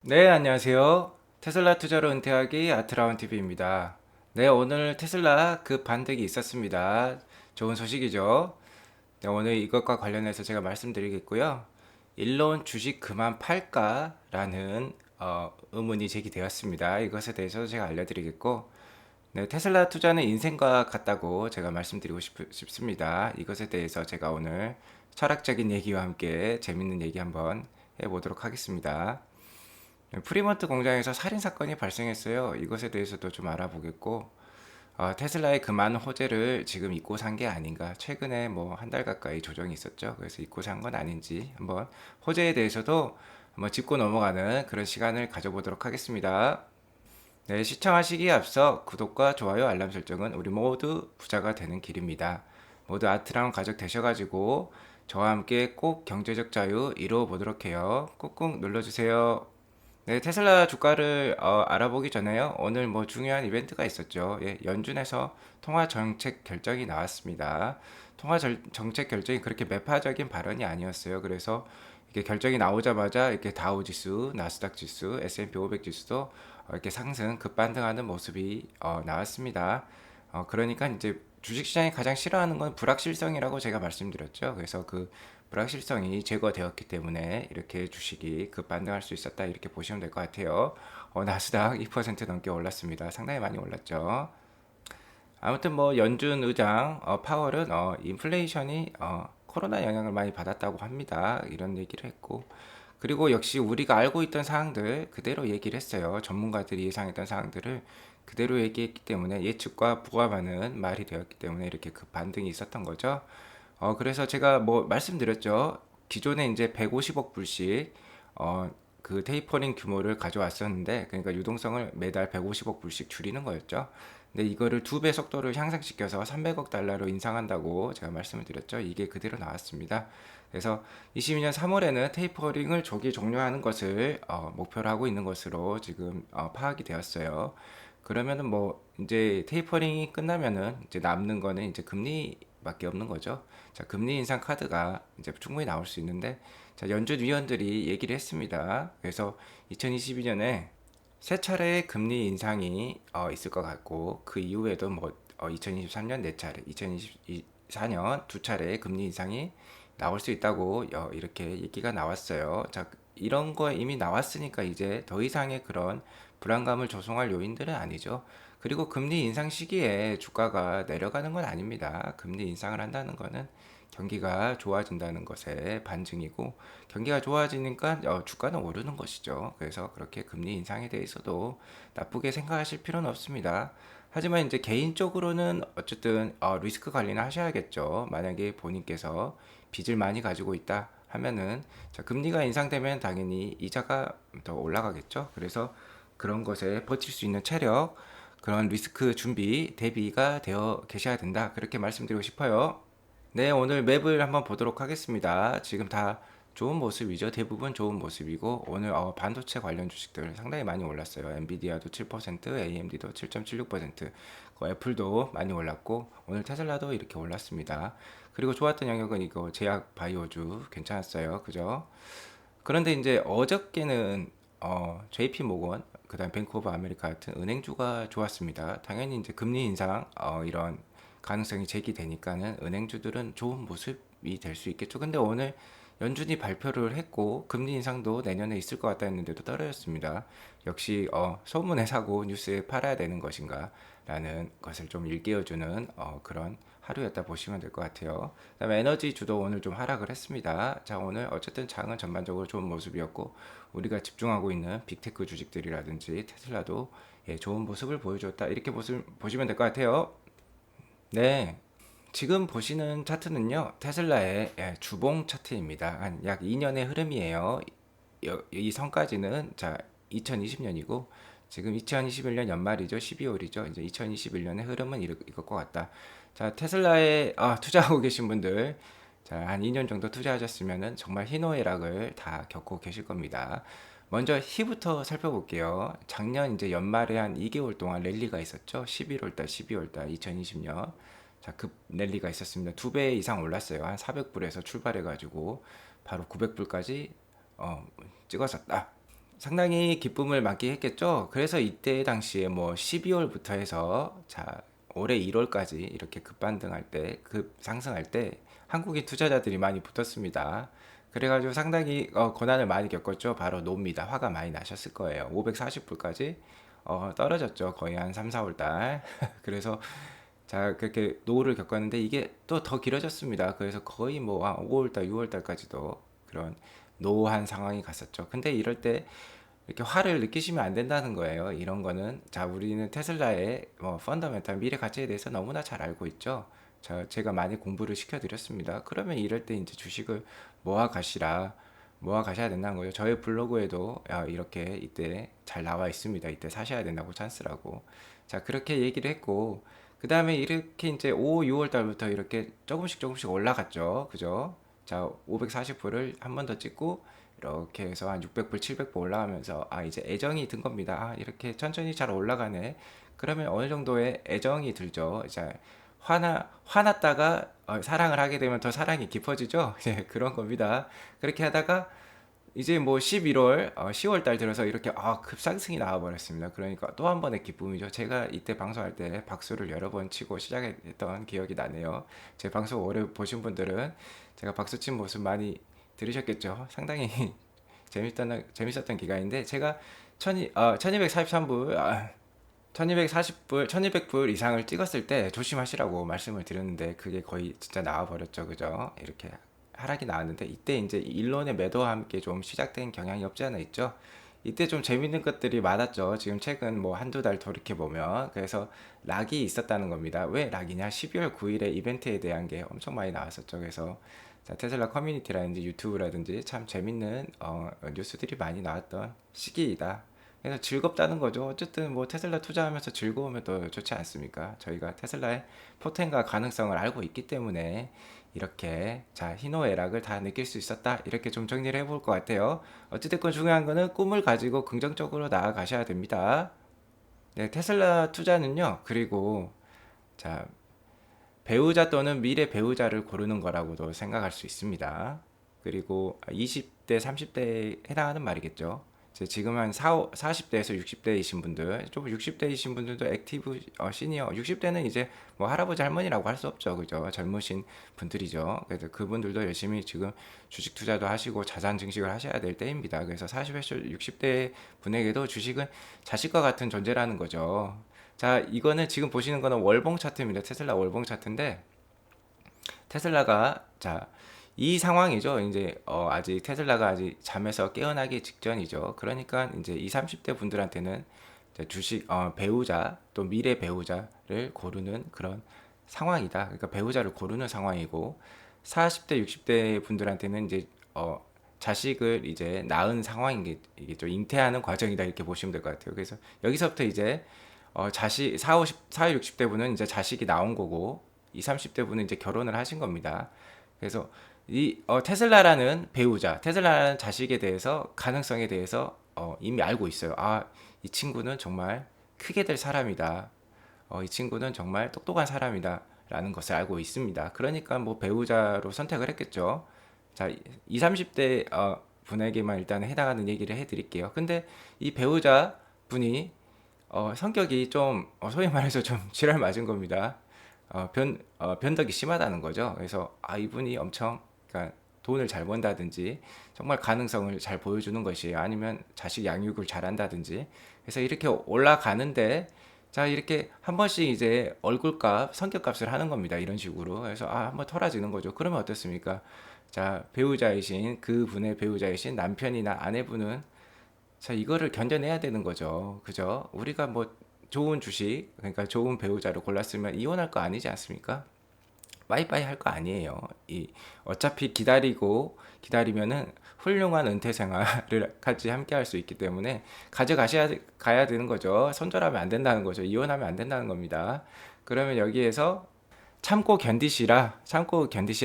네, 안녕하세요. 테슬라 투자로 은퇴하기 아트라운 TV입니다. 네, 오늘 테슬라 급 반등이 있었습니다. 좋은 소식이죠. 네, 오늘 이것과 관련해서 제가 말씀드리겠고요. 일론 주식 그만 팔까라는 의문이 제기되었습니다. 이것에 대해서 제가 알려드리겠고, 네, 테슬라 투자는 인생과 같다고 제가 말씀드리고 싶습니다. 이것에 대해서 제가 오늘 철학적인 얘기와 함께 재밌는 얘기 한번 해보도록 하겠습니다. 프리먼트 공장에서 살인 사건이 발생했어요. 이것에 대해서도 좀 알아보겠고, 테슬라의 그 많은 호재를 지금 잊고 산 게 아닌가. 최근에 뭐 한 달 가까이 조정이 있었죠. 그래서 잊고 산 건 아닌지 한번 호재에 대해서도 한번 짚고 넘어가는 그런 시간을 가져보도록 하겠습니다. 네, 시청하시기에 앞서 구독과 좋아요, 알람 설정은 우리 모두 부자가 되는 길입니다. 모두 아트랑 가족 되셔가지고 저와 함께 꼭 경제적 자유 이루어 보도록 해요. 꾹꾹 눌러주세요. 네, 테슬라 주가를 알아보기 전에요. 오늘 뭐 중요한 이벤트가 있었죠. 예, 연준에서 통화 정책 결정이 나왔습니다. 정책 결정이 그렇게 매파적인 발언이 아니었어요. 그래서 이렇게 결정이 나오자마자 이렇게 다우 지수, 나스닥 지수, S&P 500 지수도 이렇게 상승 급반등하는 모습이 나왔습니다. 그러니까 이제 주식시장이 가장 싫어하는 건 불확실성이라고 제가 말씀드렸죠. 그래서 그 불확실성이 제거되었기 때문에 이렇게 주식이 급반등할 수 있었다 이렇게 보시면 될 것 같아요. 나스닥 2% 넘게 올랐습니다. 상당히 많이 올랐죠. 아무튼 뭐 연준 의장 파월은 인플레이션이 코로나 영향을 많이 받았다고 합니다. 이런 얘기를 했고 그리고 역시 우리가 알고 있던 사항들 그대로 얘기를 했어요. 전문가들이 예상했던 사항들을 그대로 얘기했기 때문에 예측과 부합하는 말이 되었기 때문에 이렇게 그 반등이 있었던 거죠. 그래서 제가 뭐 말씀드렸죠. 기존에 이제 150억 불씩 그 테이퍼링 규모를 가져왔었는데 그러니까 유동성을 매달 150억 불씩 줄이는 거였죠. 근데 이거를 두 배 속도를 향상시켜서 300억 달러로 인상한다고 제가 말씀을 드렸죠. 이게 그대로 나왔습니다. 그래서 22년 3월에는 테이퍼링을 조기 종료하는 것을 목표로 하고 있는 것으로 지금 파악이 되었어요. 그러면은 뭐 이제 테이퍼링이 끝나면은 이제 남는 거는 이제 금리밖에 없는 거죠. 자, 금리 인상 카드가 이제 충분히 나올 수 있는데 자, 연준 위원들이 얘기를 했습니다. 그래서 2022년에 세 차례의 금리 인상이 있을 것 같고 그 이후에도 뭐 2023년 네 차례, 2024년 두 차례의 금리 인상이 나올 수 있다고 이렇게 얘기가 나왔어요. 자, 이런 거 이미 나왔으니까 이제 더 이상의 그런 불안감을 조성할 요인들은 아니죠. 그리고 금리 인상 시기에 주가가 내려가는 건 아닙니다. 금리 인상을 한다는 거는 경기가 좋아진다는 것의 반증이고 경기가 좋아지니까 주가는 오르는 것이죠. 그래서 그렇게 금리 인상에 대해서도 나쁘게 생각하실 필요는 없습니다. 하지만 이제 개인적으로는 어쨌든 리스크 관리는 하셔야겠죠. 만약에 본인께서 빚을 많이 가지고 있다 하면은 자, 금리가 인상되면 당연히 이자가 더 올라가겠죠. 그래서 그런 것에 버틸 수 있는 체력, 그런 리스크 준비, 대비가 되어 계셔야 된다. 그렇게 말씀드리고 싶어요. 네, 오늘 맵을 한번 보도록 하겠습니다. 지금 다 좋은 모습이죠. 대부분 좋은 모습이고 오늘 반도체 관련 주식들 상당히 많이 올랐어요. 엔비디아도 7%, AMD도 7.76%, 애플도 많이 올랐고 오늘 테슬라도 이렇게 올랐습니다. 그리고 좋았던 영역은 이거 제약 바이오주 괜찮았어요. 그죠? 그런데 이제 어저께는 JP 모건, 그다음 뱅크 오브 아메리카 같은 은행주가 좋았습니다. 당연히 이제 금리 인상 이런 가능성이 제기되니까는 은행주들은 좋은 모습이 될 수 있겠죠. 근데 오늘 연준이 발표를 했고 금리 인상도 내년에 있을 것 같다 했는데도 떨어졌습니다. 역시 소문에 사고 뉴스에 팔아야 되는 것인가 라는 것을 좀 일깨워주는 그런 하루였다 보시면 될 것 같아요. 그다음에 에너지 주도 오늘 좀 하락을 했습니다. 자, 오늘 어쨌든 장은 전반적으로 좋은 모습이었고 우리가 집중하고 있는 빅테크 주식들이라든지 테슬라도 예, 좋은 모습을 보여줬다. 이렇게 보시면 될 것 같아요. 네. 지금 보시는 차트는요, 테슬라의 예, 주봉 차트입니다. 한 약 2년의 흐름이에요. 이 선까지는 자 2020년이고 지금 2021년 연말이죠. 12월이죠. 이제 2021년의 흐름은 이럴 것 같다. 자, 테슬라에 투자하고 계신 분들 자, 한 2년 정도 투자하셨으면은 정말 희노애락을 다 겪고 계실 겁니다. 먼저 희부터 살펴볼게요. 작년 이제 연말에 한 2개월 동안 랠리가 있었죠. 11월 달, 12월 달 2020년. 자, 급 랠리가 있었습니다. 두 배 이상 올랐어요. 한 400불에서 출발해가지고 바로 900불까지 찍었었다. 상당히 기쁨을 맞게 했겠죠. 그래서 이때 당시에 뭐 12월부터 해서 자 올해 1월까지 이렇게 급반등할 때, 급 상승할 때 한국인 투자자들이 많이 붙었습니다. 그래가지고 상당히 고난을 많이 겪었죠. 바로 노입니다. 화가 많이 나셨을 거예요. 540불까지 떨어졌죠. 거의 한 3, 4월 달. 그래서 자 그렇게 노를 겪었는데 이게 또 더 길어졌습니다. 그래서 거의 뭐 5월 달, 6월 달까지도 그런 노한 상황이 갔었죠. 근데 이럴 때 이렇게 화를 느끼시면 안 된다는 거예요. 이런 거는 자 우리는 테슬라의 뭐 펀더멘탈 미래 가치에 대해서 너무나 잘 알고 있죠. 제가 많이 공부를 시켜드렸습니다. 그러면 이럴 때 이제 주식을 모아 가셔야 된다는 거죠. 저의 블로그에도 이렇게 이때 잘 나와 있습니다. 이때 사셔야 된다고 찬스라고. 자 그렇게 얘기를 했고 그 다음에 이렇게 이제 5, 6월 달부터 이렇게 조금씩 올라갔죠. 그죠? 자 540불을 한 번 더 찍고 이렇게 해서 한 600불, 700불 올라가면서 이제 애정이 든 겁니다. 이렇게 천천히 잘 올라가네. 그러면 어느 정도의 애정이 들죠. 이제 화났다가 사랑을 하게 되면 더 사랑이 깊어지죠. 이제 그런 겁니다. 그렇게 하다가 이제 뭐 11월, 10월 달 들어서 이렇게 급상승이 나와버렸습니다. 그러니까 또 한 번의 기쁨이죠. 제가 이때 방송할 때 박수를 여러 번 치고 시작했던 기억이 나네요. 제 방송 오래 보신 분들은 제가 박수 친 모습 많이 들으셨겠죠. 상당히 재밌었던 기간인데 제가 1243불, 1240불, 1200불 이상을 찍었을 때 조심하시라고 말씀을 드렸는데 그게 거의 진짜 나와버렸죠. 그죠? 이렇게 하락이 나왔는데 이때 이제 일론의 매도와 함께 좀 시작된 경향이 없지 않아 있죠. 이때 좀 재밌는 것들이 많았죠. 지금 최근 뭐 한두 달 돌이켜 보면 그래서 락이 있었다는 겁니다. 왜 락이냐? 12월 9일에 이벤트에 대한 게 엄청 많이 나왔었죠. 그래서 자, 테슬라 커뮤니티라든지 유튜브라든지 참 재밌는 뉴스들이 많이 나왔던 시기이다. 그래서 즐겁다는 거죠. 어쨌든 뭐 테슬라 투자하면서 즐거우면 더 좋지 않습니까? 저희가 테슬라의 포텐과 가능성을 알고 있기 때문에 이렇게 자 희노애락을 다 느낄 수 있었다. 이렇게 좀 정리를 해볼 것 같아요. 어찌됐건 중요한 거는 꿈을 가지고 긍정적으로 나아가셔야 됩니다. 네, 테슬라 투자는요. 그리고 자 배우자 또는 미래 배우자를 고르는 거라고도 생각할 수 있습니다. 그리고 20대, 30대에 해당하는 말이겠죠. 지금 한 40대에서 60대이신 분들, 좀 60대이신 분들도 액티브 시니어, 60대는 이제 뭐 할아버지 할머니라고 할 수 없죠. 그죠? 젊으신 분들이죠. 그래서 그분들도 열심히 지금 주식 투자도 하시고 자산 증식을 하셔야 될 때입니다. 그래서 40에서 60대 분에게도 주식은 자식과 같은 존재라는 거죠. 자, 이거는 지금 보시는 거는 월봉 차트입니다. 테슬라 월봉 차트인데 테슬라가 자, 이 상황이죠. 이제 아직 테슬라가 아직 잠에서 깨어나기 직전이죠. 그러니까 이제 20, 30대 분들한테는 이제 주식 배우자 또 미래 배우자를 고르는 그런 상황이다. 그러니까 배우자를 고르는 상황이고 40대, 60대 분들한테는 이제 자식을 이제 낳은 상황이겠죠. 잉태하는 과정이다 이렇게 보시면 될 것 같아요. 그래서 여기서부터 이제 자식 4, 60대 분은 이제 자식이 나온 거고 20, 30대 분은 이제 결혼을 하신 겁니다. 그래서 이 테슬라라는 배우자, 테슬라라는 자식에 대해서 가능성에 대해서 이미 알고 있어요. 이 친구는 정말 크게 될 사람이다. 이 친구는 정말 똑똑한 사람이다. 라는 것을 알고 있습니다. 그러니까 뭐 배우자로 선택을 했겠죠. 자, 20, 30대 분에게만 일단 해당하는 얘기를 해드릴게요. 근데 이 배우자 분이 성격이 좀 소위 말해서 좀 지랄 맞은 겁니다. 변덕이 심하다는 거죠. 그래서 이분이 엄청 그러니까 돈을 잘 번다든지 정말 가능성을 잘 보여주는 것이에요. 아니면 자식 양육을 잘한다든지. 그래서 이렇게 올라가는데 자 이렇게 한 번씩 이제 얼굴값, 성격값을 하는 겁니다. 이런 식으로. 그래서 한번 털어지는 거죠. 그러면 어떻습니까? 자 배우자이신 그분의 배우자이신 남편이나 아내분은 자, 이거를 견뎌내야 되는 거죠. 그죠? 우리가 뭐 좋은 주식, 그러니까 좋은 배우자를 골랐으면 이혼할 거 아니지 않습니까? 빠이빠이 할 거 아니에요. 어차피 기다리면은 훌륭한 은퇴 생활을 같이 함께 할 수 있기 때문에 가야 되는 거죠. 손절하면 안 된다는 거죠. 이혼하면 안 된다는 겁니다. 그러면 여기에서 참고 견디시라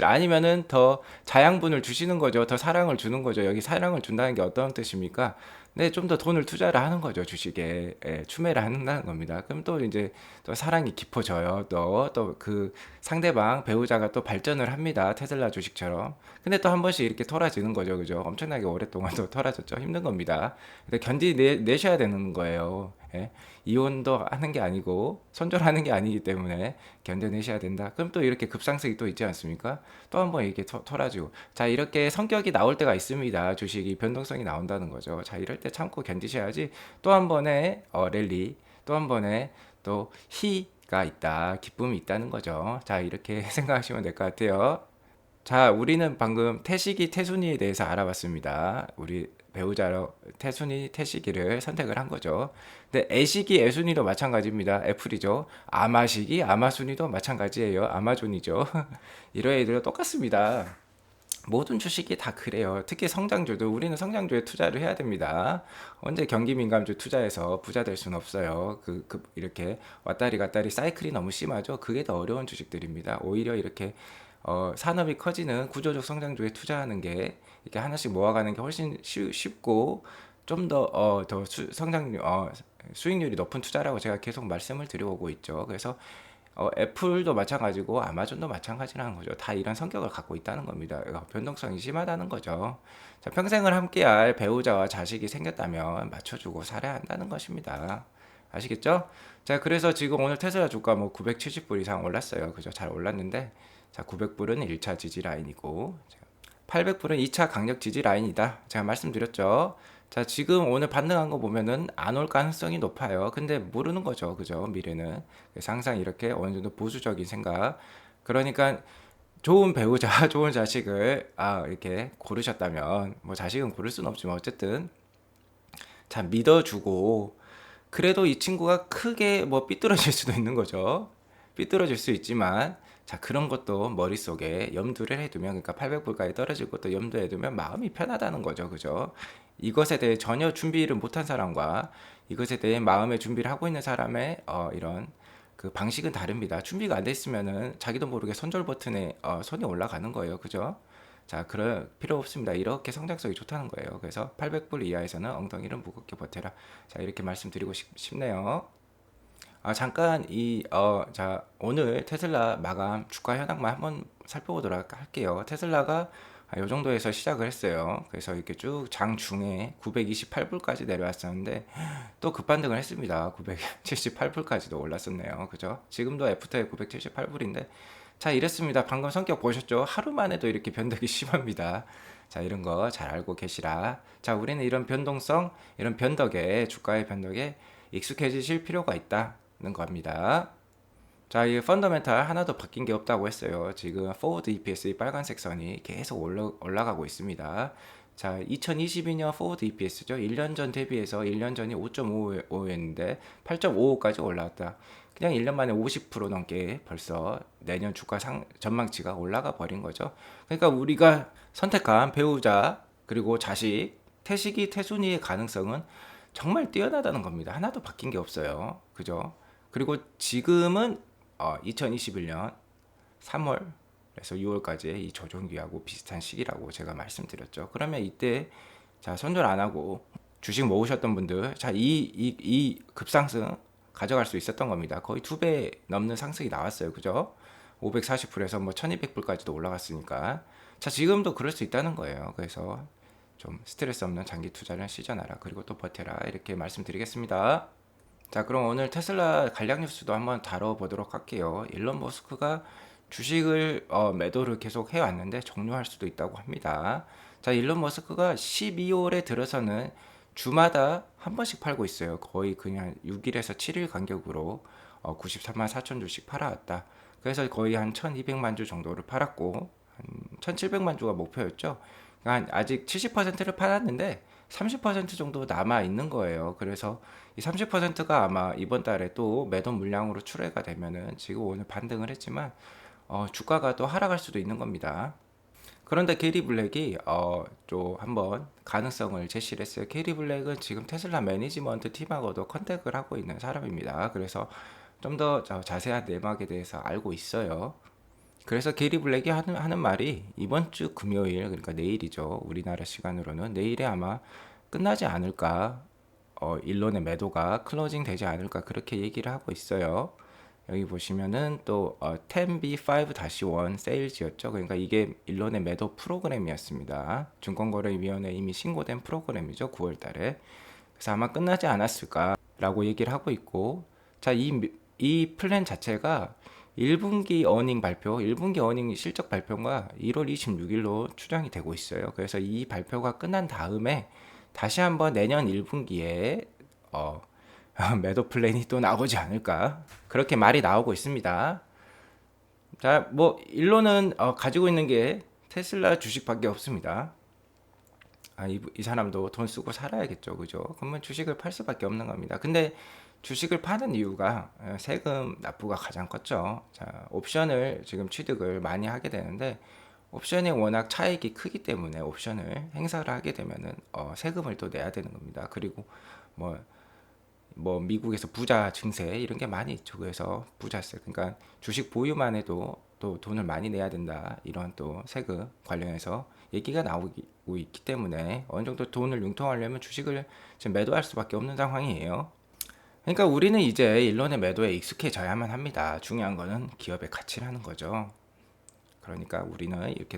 아니면은 더 자양분을 주시는 거죠. 더 사랑을 주는 거죠. 여기 사랑을 준다는 게 어떤 뜻입니까? 네, 좀 더 돈을 투자를 하는 거죠, 주식에. 예, 추매를 한다는 겁니다. 그럼 또 이제 또 사랑이 깊어져요. 또 그 상대방 배우자가 또 발전을 합니다. 테슬라 주식처럼. 근데 또 한 번씩 이렇게 털어지는 거죠, 그죠? 엄청나게 오랫동안 또 털어졌죠. 힘든 겁니다. 근데 내셔야 되는 거예요. 예? 이혼도 하는 게 아니고 손절하는 게 아니기 때문에 견뎌내셔야 된다. 그럼 또 이렇게 급상승이 또 있지 않습니까? 또 한 번 이렇게 털어지고. 자, 이렇게 성격이 나올 때가 있습니다. 주식이 변동성이 나온다는 거죠. 자, 이럴 때 참고 견디셔야지 또 한 번의 랠리, 또 한 번의 또 희가 있다. 기쁨이 있다는 거죠. 자, 이렇게 생각하시면 될 것 같아요. 자, 우리는 방금 태식이 태순이에 대해서 알아봤습니다. 우리 배우자로 태순이 태식이를 선택을 한 거죠. 근데 애식이 애순이도 마찬가지입니다. 애플이죠. 아마식이 아마순이도 마찬가지예요. 아마존이죠. 이런 애들도 똑같습니다. 모든 주식이 다 그래요. 특히 성장주도 우리는 성장주에 투자를 해야 됩니다. 언제 경기 민감주 투자해서 부자 될 수는 없어요. 이렇게 왔다리 갔다리 사이클이 너무 심하죠. 그게 더 어려운 주식들입니다. 오히려 이렇게 산업이 커지는 구조적 성장주에 투자하는 게 이렇게 하나씩 모아가는 게 훨씬 쉽고 좀 더 수익률이 높은 투자라고 제가 계속 말씀을 드려오고 있죠. 그래서 애플도 마찬가지고 아마존도 마찬가지라는 거죠. 다 이런 성격을 갖고 있다는 겁니다. 변동성이 심하다는 거죠. 자, 평생을 함께할 배우자와 자식이 생겼다면 맞춰주고 살아야 한다는 것입니다. 아시겠죠? 자, 그래서 지금 오늘 테슬라 주가 뭐 970불 이상 올랐어요. 그죠? 잘 올랐는데, 자, 900불은 1차 지지 라인이고, 800불은 2차 강력 지지 라인이다. 제가 말씀드렸죠. 자, 지금 오늘 반등한 거 보면은 안 올 가능성이 높아요. 근데 모르는 거죠. 그죠? 미래는. 그래서 항상 이렇게 어느 정도 보수적인 생각. 그러니까 좋은 배우자, 좋은 자식을 이렇게 고르셨다면 뭐 자식은 고를 수는 없지만 어쨌든 자, 믿어주고 그래도 이 친구가 크게 뭐 삐뚤어질 수도 있는 거죠. 삐뚤어질 수 있지만 자, 그런 것도 머릿속에 염두를 해두면 그러니까 800불까지 떨어질 것도 염두에 두면 마음이 편하다는 거죠. 그죠? 이것에 대해 전혀 준비를 못한 사람과 이것에 대해 마음의 준비를 하고 있는 사람의 이런 그 방식은 다릅니다. 준비가 안 돼 있으면은 자기도 모르게 손절 버튼에 손이 올라가는 거예요. 그죠? 자, 그럴 필요 없습니다. 이렇게 성장성이 좋다는 거예요. 그래서 800불 이하에서는 엉덩이를 무겁게 버텨라. 자, 이렇게 말씀드리고 싶네요. 잠깐 자, 오늘 테슬라 마감 주가 현황만 한번 살펴보도록 할게요. 테슬라가 요 정도에서 시작을 했어요. 그래서 이렇게 쭉 장중에 928불까지 내려왔었는데 또 급반등을 했습니다. 978불까지도 올랐었네요. 그죠? 지금도 애프터에 978불인데 자, 이랬습니다. 방금 성격 보셨죠? 하루 만에도 이렇게 변덕이 심합니다. 자, 이런 거 잘 알고 계시라. 자, 우리는 이런 변동성, 이런 변덕에, 주가의 변덕에 익숙해지실 필요가 있다는 겁니다. 자, 이 펀더멘탈 하나도 바뀐 게 없다고 했어요. 지금 포워드 EPS 이 빨간색 선이 계속 올라가고 있습니다. 자, 2022년 포워드 EPS죠. 1년 전 대비해서 1년 전이 5.55였는데 8.55까지 올라왔다. 그냥 1년 만에 50% 넘게 벌써 내년 주가 전망치가 올라가 버린 거죠. 그러니까 우리가 선택한 배우자 그리고 자식, 태식이 태순이의 가능성은 정말 뛰어나다는 겁니다. 하나도 바뀐 게 없어요. 그죠? 그리고 지금은 2021년 3월에서 6월까지의 이 조정기하고 비슷한 시기라고 제가 말씀드렸죠. 그러면 이때 자, 손절 안 하고 주식 모으셨던 분들 자, 이 급상승 가져갈 수 있었던 겁니다. 거의 2배 넘는 상승이 나왔어요. 그죠? 540불에서 뭐 1200불까지도 올라갔으니까. 자, 지금도 그럴 수 있다는 거예요. 그래서 좀 스트레스 없는 장기 투자를 시전하라. 그리고 또 버텨라. 이렇게 말씀드리겠습니다. 자, 그럼 오늘 테슬라 간략 뉴스도 한번 다뤄보도록 할게요. 일론 머스크가 주식을 매도를 계속 해왔는데 종료할 수도 있다고 합니다. 자, 일론 머스크가 12월에 들어서는 주마다 한 번씩 팔고 있어요. 거의 그냥 6일에서 7일 간격으로 93만 4천 주씩 팔아왔다. 그래서 거의 한 1200만 주 정도를 팔았고 한 1700만 주가 목표였죠. 그러니까 아직 70%를 팔았는데 30% 정도 남아 있는 거예요. 그래서 이 30%가 아마 이번 달에 또 매도 물량으로 출회가 되면은 지금 오늘 반등을 했지만 주가가 또 하락할 수도 있는 겁니다. 그런데 게리 블랙이 또 한번 가능성을 제시를 했어요. 게리 블랙은 지금 테슬라 매니지먼트 팀하고도 컨택을 하고 있는 사람입니다. 그래서 좀 더 자세한 내막에 대해서 알고 있어요. 그래서 게리 블랙이 하는 말이 이번 주 금요일 그러니까 내일이죠. 우리나라 시간으로는 내일에 아마 끝나지 않을까, 일론의 매도가 클로징 되지 않을까 그렇게 얘기를 하고 있어요. 여기 보시면은 또 10B5-1 세일즈였죠. 그러니까 이게 일론의 매도 프로그램이었습니다. 증권거래위원회에 이미 신고된 프로그램이죠. 9월 달에. 그래서 아마 끝나지 않았을까라고 얘기를 하고 있고, 자, 이 플랜 자체가 1분기 어닝 발표, 1분기 어닝 실적 발표가 1월 26일로 추정이 되고 있어요. 그래서 이 발표가 끝난 다음에 다시 한번 내년 1분기에 매도 플랜이 또 나오지 않을까 그렇게 말이 나오고 있습니다. 자, 뭐 일론은 가지고 있는 게 테슬라 주식밖에 없습니다. 이 사람도 돈 쓰고 살아야겠죠, 그죠? 그러면 주식을 팔 수밖에 없는 겁니다. 근데 주식을 파는 이유가 세금 납부가 가장 컸죠. 자, 옵션을 지금 취득을 많이 하게 되는데 옵션이 워낙 차익이 크기 때문에 옵션을 행사를 하게 되면은 세금을 또 내야 되는 겁니다. 그리고 뭐 미국에서 부자 증세 이런 게 많이 있죠. 그래서 부자세, 그러니까 주식 보유만 해도 또 돈을 많이 내야 된다, 이런 또 세금 관련해서 얘기가 나오고 있기 때문에 어느 정도 돈을 융통하려면 주식을 지금 매도할 수밖에 없는 상황이에요. 그러니까 우리는 이제 일론의 매도에 익숙해져야만 합니다. 중요한 거는 기업의 가치라는 거죠. 그러니까 우리는 이렇게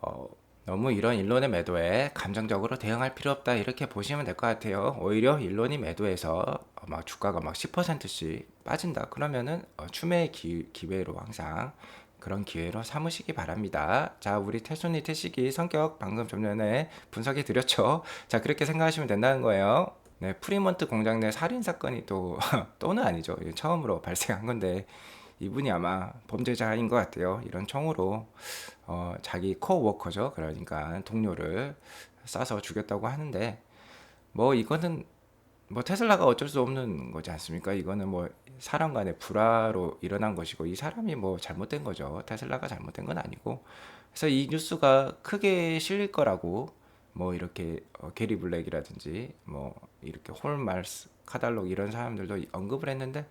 어, 너무 이런 일론의 매도에 감정적으로 대응할 필요 없다, 이렇게 보시면 될 것 같아요. 오히려 일론이 매도해서 막 주가가 막 10%씩 빠진다 그러면은 추매의 기회로 항상 그런 기회로 삼으시기 바랍니다. 자, 우리 태순이 태식이 성격 방금 좀 전에 분석해 드렸죠. 자, 그렇게 생각하시면 된다는 거예요. 네, 프리먼트 공장 내 살인 사건이 또 또는 아니죠. 처음으로 발생한 건데 이분이 아마 범죄자인 것 같아요. 이런 총으로 자기 코워커죠. 그러니까 동료를 쏴서 죽였다고 하는데 뭐 이거는 뭐 테슬라가 어쩔 수 없는 거지 않습니까? 이거는 뭐 사람 간의 불화로 일어난 것이고 이 사람이 뭐 잘못된 거죠. 테슬라가 잘못된 건 아니고. 그래서 이 뉴스가 크게 실릴 거라고 뭐 이렇게 게리 블랙이라든지 뭐 이렇게 홀말스 카달록 이런 사람들도 언급을 했는데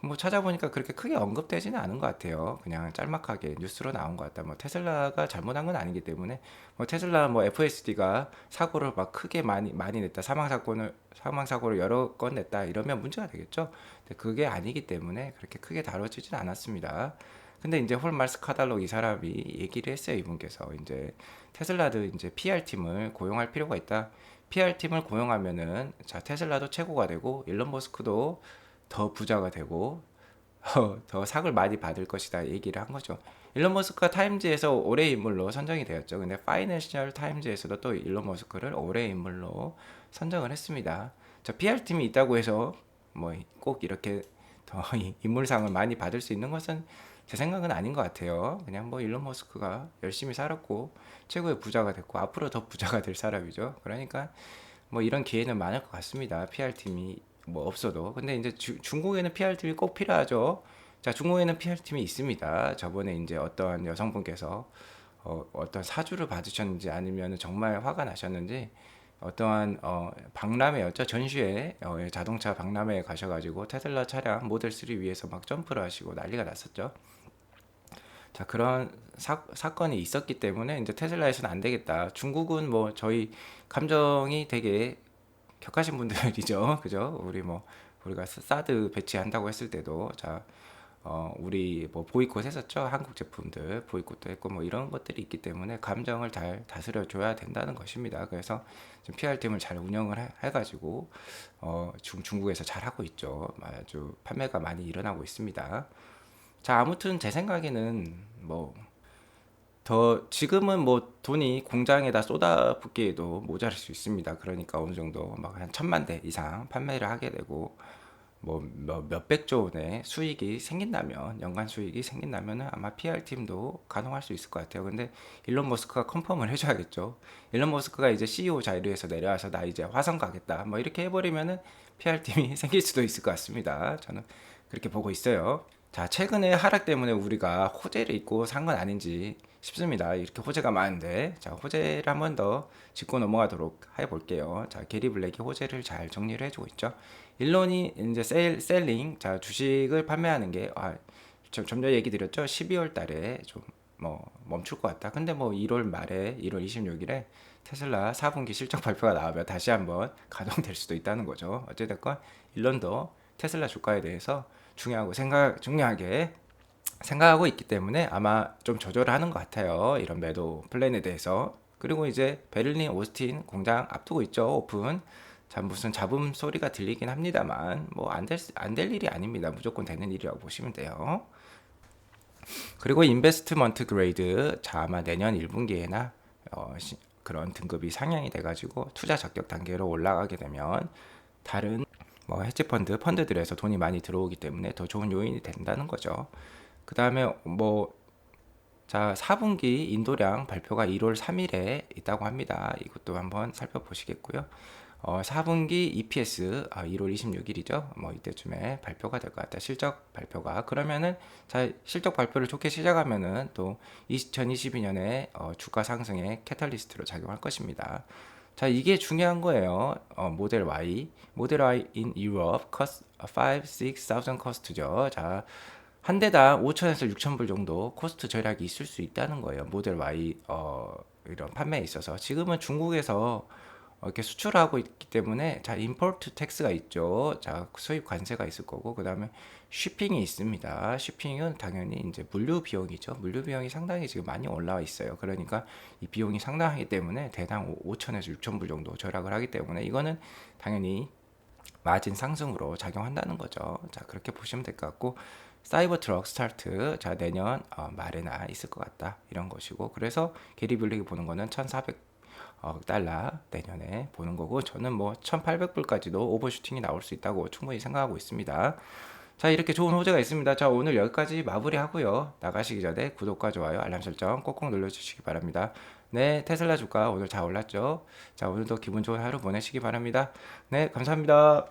뭐 찾아보니까 그렇게 크게 언급되지는 않은 것 같아요. 그냥 짤막하게 뉴스로 나온 것 같다. 뭐 테슬라가 잘못한 건 아니기 때문에 뭐 테슬라 뭐 FSD가 사고를 막 크게 많이 냈다. 사망 사고를 여러 건 냈다. 이러면 문제가 되겠죠. 근데 그게 아니기 때문에 그렇게 크게 다뤄지진 않았습니다. 근데 이제 홀마스 카달록 이 사람이 얘기를 했어요. 이분께서 이제 테슬라도 이제 PR 팀을 고용할 필요가 있다. PR 팀을 고용하면은 자 테슬라도 최고가 되고 일론 머스크도 더 부자가 되고 더 상을 많이 받을 것이다 얘기를 한 거죠. 일론 머스크가 타임즈에서 올해의 인물로 선정이 되었죠. 근데 파이낸셜 타임즈에서도 또 일론 머스크를 올해의 인물로 선정을 했습니다. 저 PR팀이 있다고 해서 뭐 꼭 이렇게 더 인물상을 많이 받을 수 있는 것은 제 생각은 아닌 것 같아요. 그냥 뭐 일론 머스크가 열심히 살았고 최고의 부자가 됐고 앞으로 더 부자가 될 사람이죠. 그러니까 뭐 이런 기회는 많을 것 같습니다. PR팀이 뭐 없어도. 근데 이제 중국에는 PR팀이 꼭 필요하죠. 자, 중국에는 PR팀이 있습니다. 저번에 이제 어떤 여성분께서 어떤 사주를 받으셨는지 아니면 정말 화가 나셨는지 어떠한 박람회였죠. 전시회 자동차 박람회에 가셔가지고 테슬라 차량 모델 3 위에서 막 점프를 하시고 난리가 났었죠. 자, 그런 사건이 있었기 때문에 이제 테슬라에서는 안 되겠다. 중국은 뭐 저희 감정이 되게 격하신 분들이죠. 그죠? 우리가 사드 배치한다고 했을 때도 자, 우리 뭐 보이콧 했었죠. 한국 제품들 보이콧도 했고 뭐 이런 것들이 있기 때문에 감정을 잘 다스려 줘야 된다는 것입니다. 그래서 지금 PR팀을 잘 운영을 해가지고 중국에서 잘 하고 있죠. 아주 판매가 많이 일어나고 있습니다. 자, 아무튼 제 생각에는 뭐 더 지금은 뭐 돈이 공장에다 쏟아붓기에도 모자랄 수 있습니다. 그러니까 어느 정도 막 한 1,000만 대 이상 판매를 하게 되고 뭐 몇백 조 원의 수익이 생긴다면 연간 수익이 생긴다면 아마 PR 팀도 가동할 수 있을 것 같아요. 근데 일론 머스크가 컨펌을 해줘야겠죠. 일론 머스크가 이제 CEO 자리에서 내려와서 나 이제 화성 가겠다 뭐 이렇게 해버리면은 PR 팀이 생길 수도 있을 것 같습니다. 저는 그렇게 보고 있어요. 자, 최근에 하락 때문에 우리가 호재를 입고 산 건 아닌지 싶습니다. 이렇게 호재가 많은데, 자, 호재를 한 번 더 짚고 넘어가도록 해볼게요. 자, 게리 블랙이 호재를 잘 정리를 해주고 있죠. 일론이 이제 셀링, 자, 주식을 판매하는 게, 좀 전에 얘기 드렸죠. 12월 달에 좀 뭐 멈출 것 같다. 근데 뭐 1월 말에, 1월 26일에 테슬라 4분기 실적 발표가 나오면 다시 한번 가동될 수도 있다는 거죠. 어찌됐건 일론도 테슬라 주가에 대해서 중요하게 생각하고 있기 때문에 아마 좀 조절을 하는 것 같아요. 이런 매도 플랜에 대해서. 그리고 이제 베를린 오스틴 공장 앞두고 있죠. 오픈. 자, 무슨 잡음 소리가 들리긴 합니다만 뭐 안 될 일이 아닙니다. 무조건 되는 일이라고 보시면 돼요. 그리고 인베스트먼트 그레이드, 자, 아마 내년 1분기에나 그런 등급이 상향이 돼가지고 투자 적격 단계로 올라가게 되면 다른 뭐 헤지 펀드들에서 돈이 많이 들어오기 때문에 더 좋은 요인이 된다는 거죠. 그 다음에 뭐 자, 4분기 인도량 발표가 1월 3일에 있다고 합니다. 이것도 한번 살펴보시겠고요. 4분기 EPS 1월 26일이죠. 뭐 이때쯤에 발표가 될 것 같다. 실적 발표가. 그러면은 자, 실적 발표를 좋게 시작하면은 또 2022년에 주가 상승의 캐탈리스트로 작용할 것입니다. 자, 이게 중요한 거예요. 모델 Y in Europe cost 5-6,000 cost죠. 자, 한 대당 5천에서 6천 불 정도 코스트 절약이 있을 수 있다는 거예요. 모델 Y 이런 판매에 있어서 지금은 중국에서 이렇게 수출하고 있기 때문에 자 임포트 텍스가 있죠. 자 수입 관세가 있을 거고 그 다음에 쉬핑이 있습니다. 쉬핑은 당연히 이제 물류 비용이죠. 물류 비용이 상당히 지금 많이 올라와 있어요. 그러니까 이 비용이 상당하기 때문에 대당 5천에서 6천 불 정도 절약을 하기 때문에 이거는 당연히 마진 상승으로 작용한다는 거죠. 자 그렇게 보시면 될 것 같고 사이버 트럭 스타트 자 내년 말에나 있을 것 같다 이런 것이고 그래서 게리 블릭이 보는 거는 1,400달러 내년에 보는 거고 저는 뭐 1,800불까지도 오버슈팅이 나올 수 있다고 충분히 생각하고 있습니다. 자 이렇게 좋은 호재가 있습니다. 자 오늘 여기까지 마무리하고요. 나가시기 전에 구독과 좋아요 알람 설정 꼭꼭 눌러주시기 바랍니다. 네 테슬라 주가 오늘 잘 올랐죠. 자 오늘도 기분 좋은 하루 보내시기 바랍니다. 네 감사합니다.